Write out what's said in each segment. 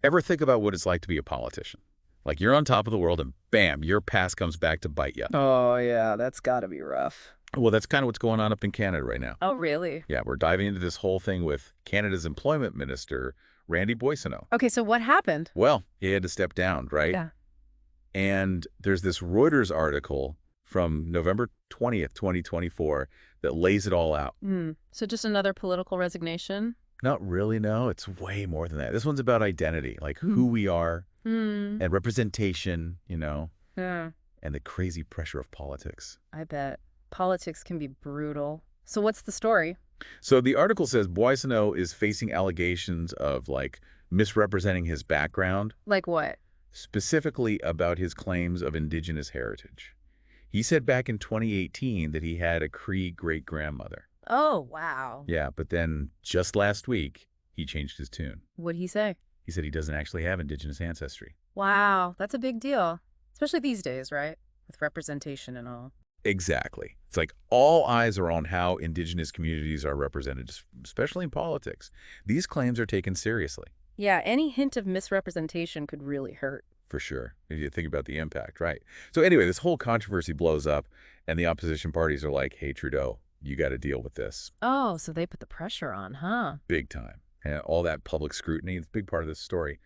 Ever think about what it's like to be a politician? Like you're on top of the world and bam, your past comes back to bite you. Oh, yeah, that's gotta be rough. Well, that's kind of what's going on up in Canada right now. Oh, really? Yeah, we're diving into this whole thing with Canada's Employment Minister, Randy Boissonnault. Okay, so what happened? Well, he had to step down, right? Yeah. And there's this Reuters article from November 20th, 2024 that lays it all out. So just another political resignation? Not really, no. It's way more than that. This one's about identity, like Hmm. who we are Hmm. and representation, Yeah, and the crazy pressure of politics. I bet. Politics can be brutal. So what's the story? So the article says Boissonnault is facing allegations of like misrepresenting his background, Like what? specifically about his claims of Indigenous heritage. He said back in 2018 that he had a Cree great-grandmother. Oh, wow. Yeah, but then just last week, he changed his tune. What'd he say? He said he doesn't actually have Indigenous ancestry. Wow, that's a big deal. Especially these days, right? With representation and all. Exactly. It's like all eyes are on how Indigenous communities are represented, especially in politics. These claims are taken seriously. Yeah, any hint of misrepresentation could really hurt. For sure. If you think about the impact, right? So anyway, this whole controversy blows up, and the opposition parties are like, hey, Trudeau, you got to deal with this. Oh, so they put the pressure on, huh? Big time. And all that public scrutiny is a big part of this story.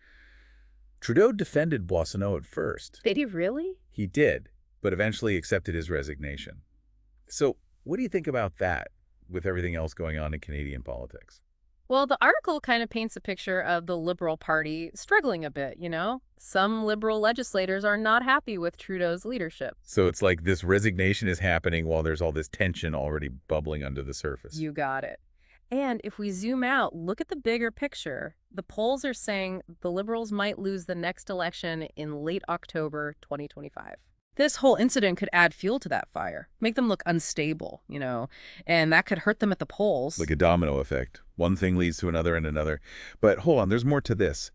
Trudeau defended Boissonnault at first. Did he really? He did, but eventually accepted his resignation. So what do you think about that with everything else going on in Canadian politics? Well, the article kind of paints a picture of the Liberal Party struggling a bit, you know? Some Liberal legislators are not happy with Trudeau's leadership. So it's like this resignation is happening while there's all this tension already bubbling under the surface. You got it. And if we zoom out, look at the bigger picture. The polls are saying the Liberals might lose the next election in late October 2025. This whole incident could add fuel to that fire, make them look unstable, and that could hurt them at the polls. Like a domino effect. One thing leads to another and another. But hold on, there's more to this.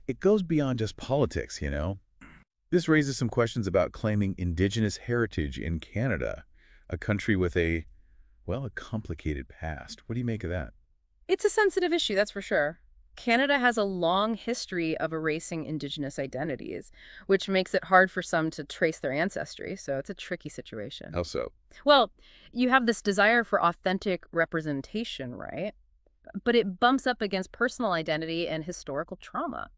It goes beyond just politics. This raises some questions about claiming Indigenous heritage in Canada, a country with a complicated past. What do you make of that? It's a sensitive issue, that's for sure. Canada has a long history of erasing Indigenous identities, which makes it hard for some to trace their ancestry, so it's a tricky situation. How so? Well, you have this desire for authentic representation, right? But it bumps up against personal identity and historical trauma.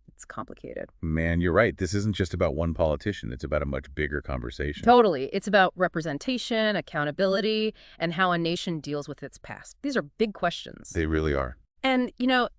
It's complicated. Man, you're right. This isn't just about one politician. It's about a much bigger conversation. Totally. It's about representation, accountability, and how a nation deals with its past. These are big questions. They really are. And,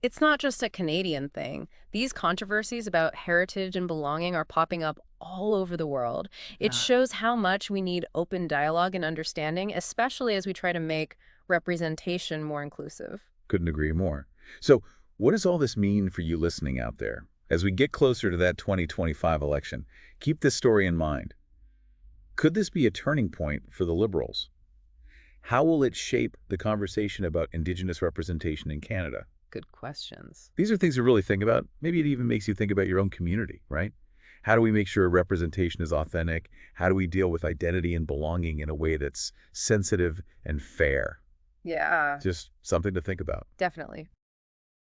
it's not just a Canadian thing. These controversies about heritage and belonging are popping up all over the world. It shows how much we need open dialogue and understanding, especially as we try to make representation more inclusive. Couldn't agree more. So what does all this mean for you listening out there? As we get closer to that 2025 election, keep this story in mind. Could this be a turning point for the Liberals? How will it shape the conversation about Indigenous representation in Canada? Good questions. These are things to really think about. Maybe it even makes you think about your own community, right? How do we make sure representation is authentic? How do we deal with identity and belonging in a way that's sensitive and fair? Yeah, Just something to think about. definitely.